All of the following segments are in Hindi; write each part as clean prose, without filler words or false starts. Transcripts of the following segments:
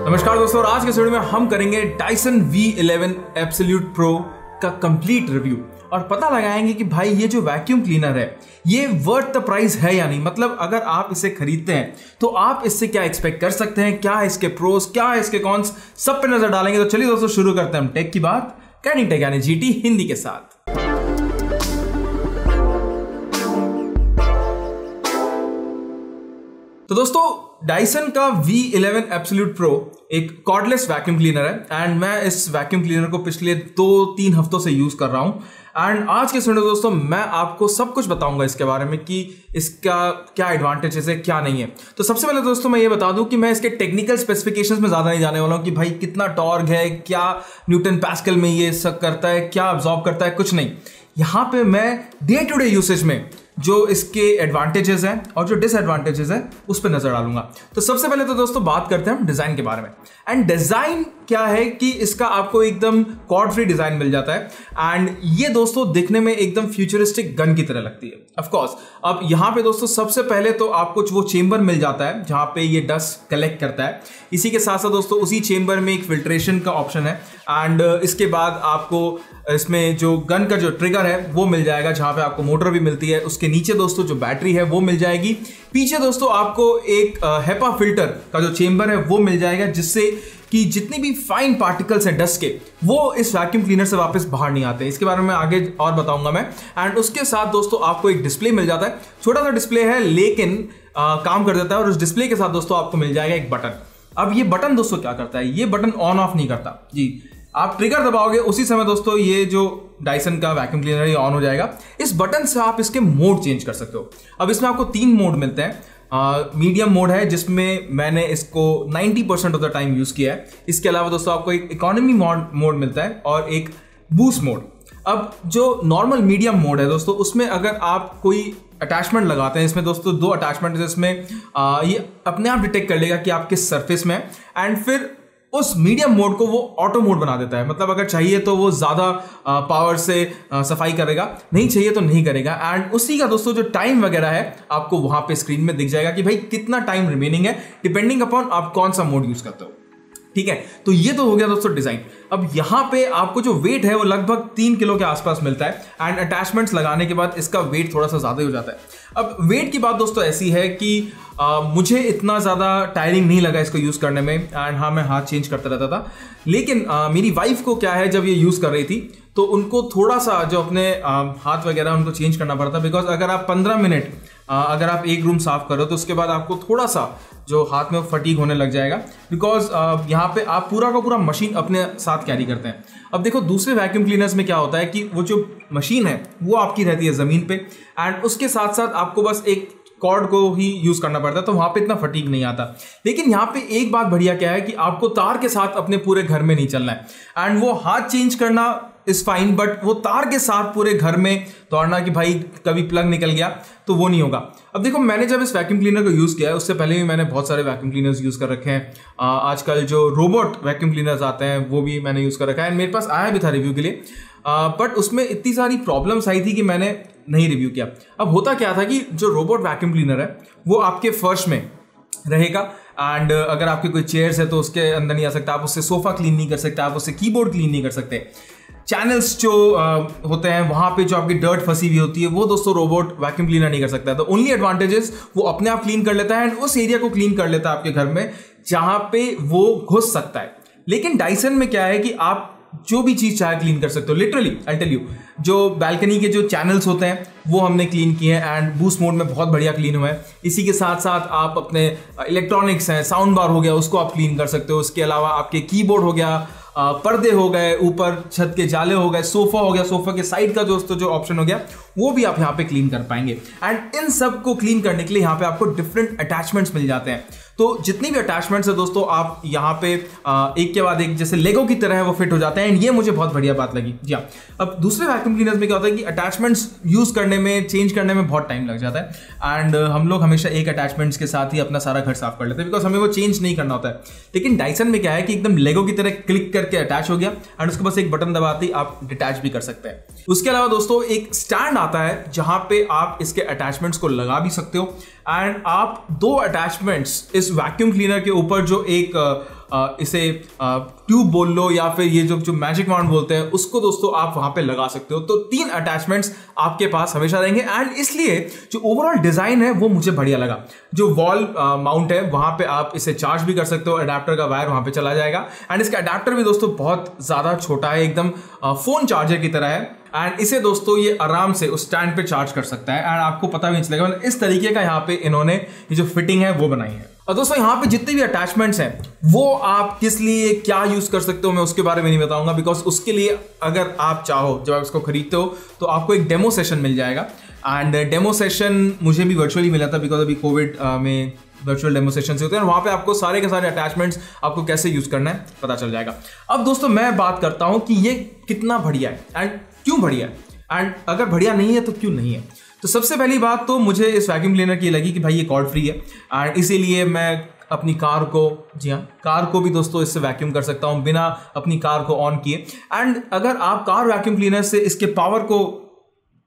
नमस्कार दोस्तों, आज के वीडियो में हम करेंगे डायसन V11 एब्सोल्यूट प्रो का कंप्लीट रिव्यू और पता लगाएंगे कि भाई ये जो वैक्यूम क्लीनर है ये वर्थ द प्राइस है या नहीं। मतलब अगर आप इसे खरीदते हैं तो आप इससे क्या एक्सपेक्ट कर सकते हैं, क्या है इसके प्रोस, क्या है इसके कॉन्स, सब पे नजर डालेंगे। तो चलिए दोस्तों शुरू करते हैं हम टेक की बात कैनिंग टेक यानी जीटी हिंदी के साथ। तो दोस्तों डायसन का V11 एब्सोल्यूट प्रो एक कॉर्डलेस वैक्यूम क्लीनर है एंड मैं इस वैक्यूम क्लीनर को पिछले 2-3 हफ्तों से यूज कर रहा हूं। एंड आज के वीडियो दोस्तों मैं आपको सब कुछ बताऊंगा इसके बारे में कि इसका क्या एडवांटेजेस है, क्या नहीं है। तो सबसे पहले दोस्तों मैं ये बता दूं कि मैं इसके टेक्निकल स्पेसिफिकेशंस में ज्यादा नहीं जाने वाला हूं कि भाई कितना टॉर्क है, क्या न्यूटन पैस्कल में ये सब करता है, क्या अब्सॉर्ब करता है, कुछ नहीं। यहां पे मैं डे टू डे यूसेज में जो इसके एडवांटेजेस हैं और जो डिसएडवांटेजेस हैं उस पर नजर डालूंगा। तो सबसे पहले तो दोस्तों बात करते हैं हम डिजाइन के बारे में। एंड डिजाइन क्या है कि इसका आपको एकदम कॉर्ड फ्री डिजाइन मिल जाता है एंड ये दोस्तों दिखने में एकदम फ्यूचरिस्टिक गन की तरह लगती है। ऑफ कोर्स अब यहां पे दोस्तों सबसे पहले तो आपको वो चेंबर मिल जाता है जहां पे ये डस्ट कलेक्ट करता है। इसी के साथ साथ दोस्तों उसी चेंबर में एक फिल्ट्रेशन का ऑप्शन है एंड इसके बाद आपको इसमें जो गन का जो ट्रिगर है वो मिल जाएगा जहां पे आपको मोटर भी मिलती है। उसके नीचे दोस्तों जो बैटरी है वो मिल जाएगी। पीछे दोस्तों आपको एक हेपा फिल्टर का जो चेंबर है वो मिल जाएगा जिससे कि जितनी भी फाइन पार्टिकल्स हैं डस्ट के वो इस वैक्यूम क्लीनर से वापस बाहर नहीं आते। इसके बारे में आगे और बताऊंगा मैं। एंड उसके साथ दोस्तों आपको एक डिस्प्ले मिल जाता है, छोटा सा डिस्प्ले है लेकिन काम कर देता है। और उस डिस्प्ले के साथ दोस्तों आपको मिल जाएगा एक बटन। अब ये बटन दोस्तों क्या करता है, ये बटन ऑन ऑफ नहीं करता जी। आप ट्रिगर दबाओगे उसी समय दोस्तों ये जो डायसन का वैक्यूम क्लीनर है ये ऑन हो जाएगा। इस बटन से आप इसके मोड चेंज कर सकते हो। अब इसमें आपको 3 मोड मिलते हैं। मीडियम मोड है जिसमें मैंने इसको 90% ऑफ द टाइम यूज किया है। इसके अलावा दोस्तों आपको एक इकोनॉमी मोड मिलता है और एक बूस्ट मोड। अब जो नॉर्मल मीडियम मोड है दोस्तों उसमें अगर आप कोई अटैचमेंट लगाते हैं, इसमें दोस्तों 2 अटैचमेंट है, इसमें ये अपने आप डिटेक्ट कर लेगा कि आप किस सरफेस में है एंड फिर उस मीडियम मोड को वो ऑटो मोड बना देता है। मतलब अगर चाहिए तो वो ज्यादा पावर से सफाई करेगा, नहीं चाहिए तो नहीं करेगा। एंड उसी का दोस्तों जो टाइम वगैरह है आपको वहां पे स्क्रीन में दिख जाएगा कि भाई कितना टाइम रिमेनिंग है डिपेंडिंग अपॉन आप कौन सा मोड यूज करते हो। ठीक है, तो ये तो हो गया दोस्तों डिजाइन। अब यहां पे आपको जो वेट है वो लगभग 3 किलो के आसपास मिलता है एंड अटैचमेंट्स लगाने के बाद इसका वेट थोड़ा सा ज्यादा हो जाता है। अब वेट की बात दोस्तों ऐसी है कि मुझे इतना ज्यादा टायरिंग नहीं लगा इसको यूज करने में एंड हाँ मैं हाथ चेंज करता रहता था। लेकिन मेरी वाइफ को क्या है, जब ये यूज कर रही थी तो उनको थोड़ा सा जो अपने हाथ वगैरह उनको चेंज करना पड़ता। बिकॉज अगर आप 15 मिनट अगर आप एक रूम साफ करो तो उसके बाद आपको थोड़ा सा जो हाथ में फटीग होने लग जाएगा। बिकॉज यहाँ पे आप पूरा का पूरा मशीन अपने साथ कैरी करते हैं। अब देखो दूसरे वैक्यूम क्लीनर्स में क्या होता है कि वो जो मशीन है वो आपकी रहती है जमीन पे एंड उसके साथ साथ आपको बस एक कॉर्ड को ही यूज करना पड़ता है, तो वहां पे इतना फटीग नहीं आता। लेकिन यहाँ पे एक बात बढ़िया क्या है कि आपको तार के साथ अपने पूरे घर में नहीं चलना है एंड वो हाथ चेंज करना इज फाइन, बट वो तार के साथ पूरे घर में दौड़ना कि भाई कभी प्लग निकल गया तो वो नहीं होगा। अब देखो मैंने जब इस वैक्यूम क्लीनर को यूज किया है उससे पहले भी मैंने बहुत सारे वैक्यूम क्लीनर्स यूज कर रखे हैं। आजकल जो रोबोट वैक्यूम क्लीनर्स आते हैं वो भी मैंने यूज कर रखा है एंड मेरे पास आया भी था रिव्यू के लिए। बट उसमें इतनी सारी प्रॉब्लम्स आई थी कि मैंने नहीं रिव्यू किया। अब होता क्या था कि जो रोबोट वैक्यूम क्लीनर है वो आपके फर्श में रहेगा एंड अगर आपके कोई चेयर्स है तो उसके अंदर नहीं आ सकता, आप उससे सोफा क्लीन नहीं कर सकते, आप उससे कीबोर्ड क्लीन नहीं कर सकते। चैनल्स जो होते हैं वहां पे जो आपकी डर्ट फंसी हुई होती है वो दोस्तों रोबोट वैक्यूम क्लीनर नहीं कर सकता है। तो ओनली एडवांटेजेस वो अपने आप क्लीन कर लेता है एंड उस एरिया को क्लीन कर लेता है आपके घर में जहां पे वो घुस सकता है। लेकिन डायसन में क्या है कि आप जो भी चीज चाहे क्लीन कर सकते हो। लिटरली आई टेल यू, जो बैल्कनी के जो चैनल्स होते हैं वो हमने क्लीन किए हैं एंड बूस्ट मोड में बहुत बढ़िया क्लीन हुआ है। इसी के साथ साथ आप अपने इलेक्ट्रॉनिक्स हैं, साउंड बार हो गया, उसको आप क्लीन कर सकते हो। उसके अलावा आपके कीबोर्ड हो गया, पर्दे हो गए, ऊपर छत के जाले हो गए, सोफा हो गया, सोफा के साइड का दोस्तों जो ऑप्शन हो गया वो भी आप यहाँ पे क्लीन कर पाएंगे। एंड इन सब को क्लीन करने के लिए यहाँ पे आपको डिफरेंट अटैचमेंट्स मिल जाते हैं। तो जितनी भी अटैचमेंट्स है दोस्तों, आप यहाँ पे एक के बाद एक जैसे लेगो की तरह है वो फिट हो जाते हैं। एंड ये मुझे बहुत बढ़िया बात लगी। जी हाँ, अब दूसरे वैक्यूम क्लीनर्स में क्या होता है कि अटैचमेंट्स यूज करने में, चेंज करने में बहुत टाइम लग जाता है एंड हम लोग हमेशा एक अटैचमेंट्स के साथ ही अपना सारा घर साफ कर लेते हैं बिकॉज हमें वो चेंज नहीं करना होता है। लेकिन डाइसन में क्या है कि एकदम लेगो की तरह क्लिक करके अटैच हो गया एंड उसको बस एक बटन दबाते ही आप डिटैच भी कर सकते हैं। उसके अलावा दोस्तों एक स्टैंड आता है जहां पे आप इसके अटैचमेंट्स को लगा भी सकते हो एंड आप दो अटैचमेंट्स इस वैक्यूम क्लीनर के ऊपर जो एक इसे ट्यूब बोल लो या फिर ये जो मैजिक वाउंड बोलते हैं उसको दोस्तों आप वहां पे लगा सकते हो। तो 3 अटैचमेंट्स आपके पास हमेशा रहेंगे एंड इसलिए जो ओवरऑल डिजाइन है वो मुझे बढ़िया लगा। जो वॉल माउंट है वहां पे आप इसे चार्ज भी कर सकते हो, अडेप्टर का वायर वहां पे चला जाएगा एंड इसका अडेप्टर भी दोस्तों बहुत ज्यादा छोटा है, एकदम फोन चार्जर की तरह है एंड इसे दोस्तों ये आराम से उस स्टैंड पे चार्ज कर सकता है एंड आपको पता भी नहीं चलेगा। मतलब इस तरीके का यहाँ पे इन्होंने ये जो फिटिंग है वो बनाई है। और दोस्तों यहाँ पे जितने भी अटैचमेंट्स हैं वो आप किस लिए क्या यूज कर सकते हो मैं उसके बारे में नहीं बताऊंगा बिकॉज उसके लिए अगर आप चाहो, जब आप इसको खरीदते हो तो आपको एक डेमो सेशन मिल जाएगा एंड डेमो सेशन मुझे भी वर्चुअली मिला था बिकॉज अभी कोविड में वर्चुअल डेमो सेशन होते हैं और वहां पे आपको सारे के सारे अटैचमेंट्स आपको कैसे यूज करना है पता चल जाएगा। अब दोस्तों मैं बात करता हूं कि ये कितना बढ़िया है एंड क्यों बढ़िया है एंड अगर बढ़िया नहीं है तो क्यों नहीं है। तो सबसे पहली बात तो मुझे इस वैक्यूम क्लीनर की लगी कि भाई ये कॉर्ड फ्री है एंड इसीलिए मैं अपनी कार को, जी हाँ, कार को भी दोस्तों इससे वैक्यूम कर सकता हूं बिना अपनी कार को ऑन किए। एंड अगर आप कार वैक्यूम क्लीनर से इसके पावर को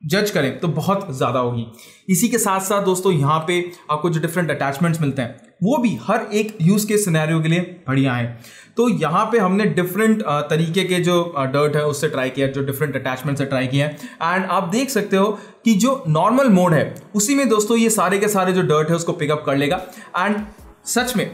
जज करें तो बहुत ज्यादा होगी। इसी के साथ साथ दोस्तों यहाँ पे आपको जो डिफरेंट अटैचमेंट्स मिलते हैं वो भी हर एक यूज केस सिनेरियो के लिए बढ़िया है। तो यहाँ पे हमने डिफरेंट तरीके के जो डर्ट है उससे ट्राई किया, जो डिफरेंट अटैचमेंट से ट्राई किया एंड आप देख सकते हो कि जो नॉर्मल मोड है उसी में दोस्तों ये सारे के सारे जो डर्ट है उसको पिकअप कर लेगा। एंड सच में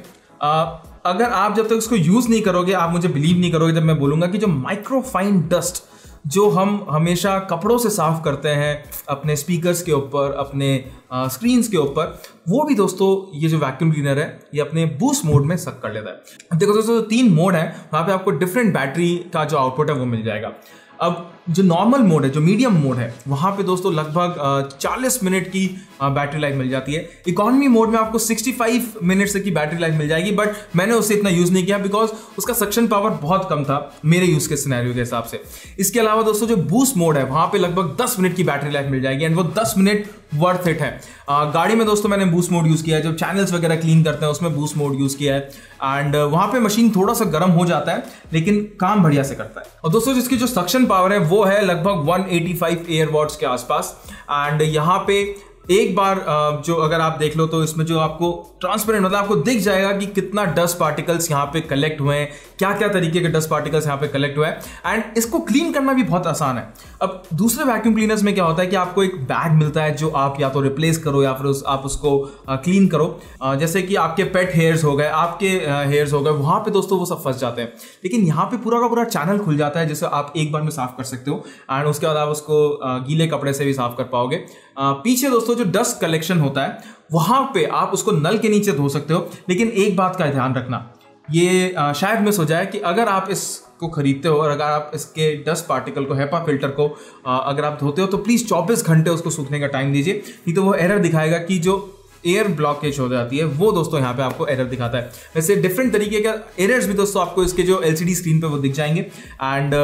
अगर आप जब तक उसको यूज नहीं करोगे आप मुझे बिलीव नहीं करोगे जब मैं बोलूंगा कि जो माइक्रोफाइन डस्ट जो हम हमेशा कपड़ों से साफ करते हैं अपने स्पीकर्स के ऊपर, अपने स्क्रीन्स के ऊपर, वो भी दोस्तों ये जो वैक्यूम क्लीनर है ये अपने बूस्ट मोड में सक कर लेता है। देखो दोस्तों 3 मोड है, वहां पे आपको डिफरेंट बैटरी का जो आउटपुट है वो मिल जाएगा। अब जो नॉर्मल मोड है, जो मीडियम मोड है, वहां पे दोस्तों लगभग 40 मिनट की बैटरी लाइफ मिल जाती है। इकोनॉमी मोड में आपको 65 मिनट की बैटरी लाइफ मिल जाएगी बट मैंने उसे इतना यूज नहीं किया बिकॉज उसका सक्शन पावर बहुत कम था मेरे यूज के सिनेरियो के हिसाब से। इसके अलावा दोस्तों जो बूस्ट मोड है वहां पे लगभग 10 मिनट की बैटरी लाइफ मिल जाएगी एंड वो 10 मिनट वर्थ इट है। गाड़ी में दोस्तों मैंने बूस्ट मोड यूज किया है, जब चैनल्स वगैरह क्लीन करते हैं उसमें बूस्ट मोड यूज किया है एंड वहां पे मशीन थोड़ा सा गर्म हो जाता है लेकिन काम बढ़िया से करता है। और दोस्तों जिसकी जो सक्शन पावर है वो है लगभग 185 एयर वॉट्स के आसपास एंड यहाँ पे एक बार जो अगर आप देख लो तो इसमें जो आपको ट्रांसपेरेंट मतलब आपको दिख जाएगा कि कितना डस्ट पार्टिकल्स यहाँ पे कलेक्ट हुए हैं, क्या क्या तरीके के डस्ट पार्टिकल्स यहाँ पे कलेक्ट हुए हैं एंड इसको क्लीन करना भी बहुत आसान है। अब दूसरे वैक्यूम क्लीनर्स में क्या होता है कि आपको एक बैग मिलता है जो आप या तो रिप्लेस करो या फिर आप उसको क्लीन करो। जैसे कि आपके पेट हेयर्स हो गए, आपके हेयर्स हो गए, वहां पे दोस्तों वो सब फंस जाते हैं। लेकिन यहाँ पे पूरा का पूरा चैनल खुल जाता है जिसे आप एक बार में साफ कर सकते हो एंड उसके बाद आप उसको गीले कपड़े से भी साफ कर पाओगे। पीछे दोस्तों जो डस्ट कलेक्शन होता है वहां पे आप उसको नल के नीचे धो सकते हो। लेकिन एक बात का ध्यान रखना, ये शायद मिस हो जाए कि अगर आप इसको खरीदते हो और अगर आप इसके डस्ट पार्टिकल को, हेपा फिल्टर को अगर आप धोते हो तो प्लीज 24 घंटे उसको सूखने का टाइम दीजिए, नहीं तो वो एरर दिखाएगा कि जो एयर ब्लॉकेज हो जाती है वो दोस्तों यहाँ पे आपको एरर दिखाता है। वैसे डिफरेंट तरीके का एरर्स भी दोस्तों आपको इसके जो LCD स्क्रीन पे वो दिख जाएंगे एंड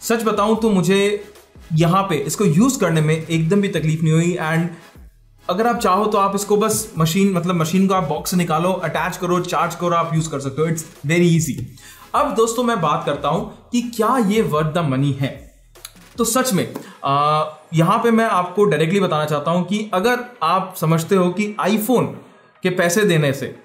सच बताऊं तो मुझे यहाँ पे इसको यूज करने में एकदम भी तकलीफ नहीं हुई एंड अगर आप चाहो तो आप इसको बस मशीन को आप बॉक्स से निकालो, अटैच करो, चार्ज करो, आप यूज कर सकते हो। It's very easy. अब दोस्तों मैं बात करता हूं कि क्या ये वर्थ द मनी है। तो सच में यहां पे मैं आपको डायरेक्टली बताना चाहता हूं कि अगर आप समझते हो कि आईफोन के पैसे देने से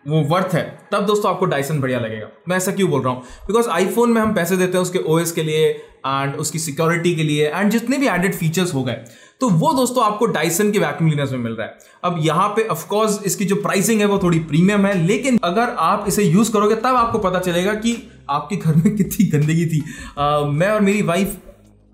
वो वर्थ है तब दोस्तों आपको डायसन बढ़िया लगेगा। मैं ऐसा क्यों बोल रहा हूं, बिकॉज आईफोन में हम पैसे देते हैं उसके OS के लिए एंड उसकी सिक्योरिटी के लिए एंड जितने भी एडेड फीचर्स हो गए तो वो दोस्तों आपको डायसन के वैक्यूम क्लीनर्स में मिल रहा है। अब यहाँ पे ऑफ कोर्स इसकी जो प्राइसिंग है वो थोड़ी प्रीमियम है, लेकिन अगर आप इसे यूज करोगे तब आपको पता चलेगा कि आपके घर में कितनी गंदगी थी। मैं और मेरी वाइफ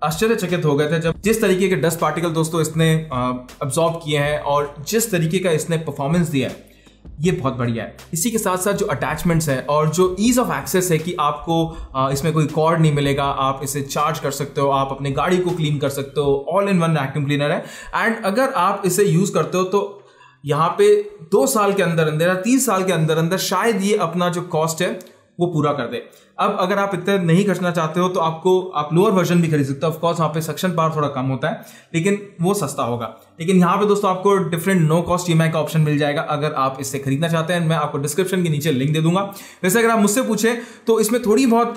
आश्चर्यचकित हो गए थे जब जिस तरीके के डस्ट पार्टिकल दोस्तों इसने अब्सॉर्ब किए हैं और जिस तरीके का इसने परफॉर्मेंस दिया है, ये बहुत बढ़िया है। इसी के साथ साथ जो अटैचमेंट्स है और जो ईज ऑफ एक्सेस है कि आपको इसमें कोई कॉर्ड नहीं मिलेगा, आप इसे चार्ज कर सकते हो, आप अपने गाड़ी को क्लीन कर सकते हो, all in one vacuum cleaner है। एंड अगर आप इसे यूज करते हो तो यहाँ पे 2 साल के अंदर अंदर या 3 साल के अंदर अंदर शायद ये अपना जो कॉस्ट है वो पूरा कर दे। अब अगर आप इतना नहीं खर्चना चाहते हो तो आप लोअर वर्जन भी खरीद सकते हो। ऑफ कोर्स वहाँ पे सक्शन पावर थोड़ा कम होता है, लेकिन वो सस्ता होगा। लेकिन यहाँ पे दोस्तों आपको डिफरेंट नो कॉस्ट ईएमआई का ऑप्शन मिल जाएगा अगर आप इससे खरीदना चाहते हैं। मैं आपको डिस्क्रिप्शन के नीचे लिंक दे दूंगा। वैसे अगर आप मुझसे पूछे तो इसमें थोड़ी बहुत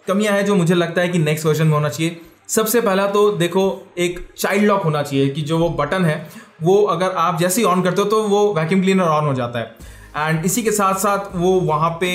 कमियां हैं जो मुझे लगता है कि नेक्स्ट वर्जन में होना चाहिए। सबसे पहला तो देखो, एक चाइल्ड लॉक होना चाहिए कि जो वो बटन है वो अगर आप जैसे ही ऑन करते हो तो वो वैक्यूम क्लीनर ऑन हो जाता है। एंड इसी के साथ साथ वो वहाँ पे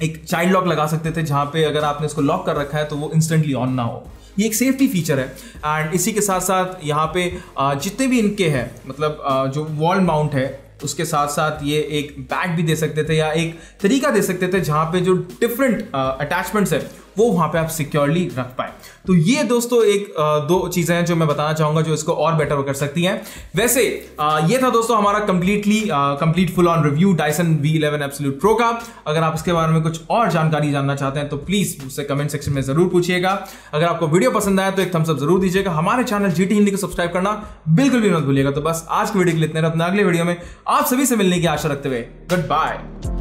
एक चाइल्ड लॉक लगा सकते थे जहाँ पे अगर आपने इसको लॉक कर रखा है तो वो इंस्टेंटली ऑन ना हो। ये एक सेफ्टी फीचर है। एंड इसी के साथ साथ यहाँ पे जितने भी इनके हैं, मतलब जो वॉल माउंट है उसके साथ साथ ये एक बैग भी दे सकते थे या एक तरीका दे सकते थे जहाँ पे जो डिफरेंट अटैचमेंट्स है वो वहाँ पे आप सिक्योरली रख पाए। तो ये दोस्तों एक 2 चीजें हैं जो मैं बताना चाहूंगा जो इसको और बेटर कर सकती हैं। वैसे ये था दोस्तों हमारा complete full on review Dyson V11 absolute pro का। अगर आप इसके बारे में कुछ और जानकारी जानना चाहते हैं तो प्लीज मुझसे कमेंट सेक्शन में जरूर पूछिएगा। अगर आपको वीडियो पसंद आया तो एक थम्स अप जरूर दीजिएगा। हमारे चैनल GT हिंदी को सब्सक्राइब करना बिल्कुल भी मत भूलिएगा। तो बस आज की वीडियो के लिए इतना, अपने अगले वीडियो में आप सभी से मिलने की आशा रखते हुए गुड बाय।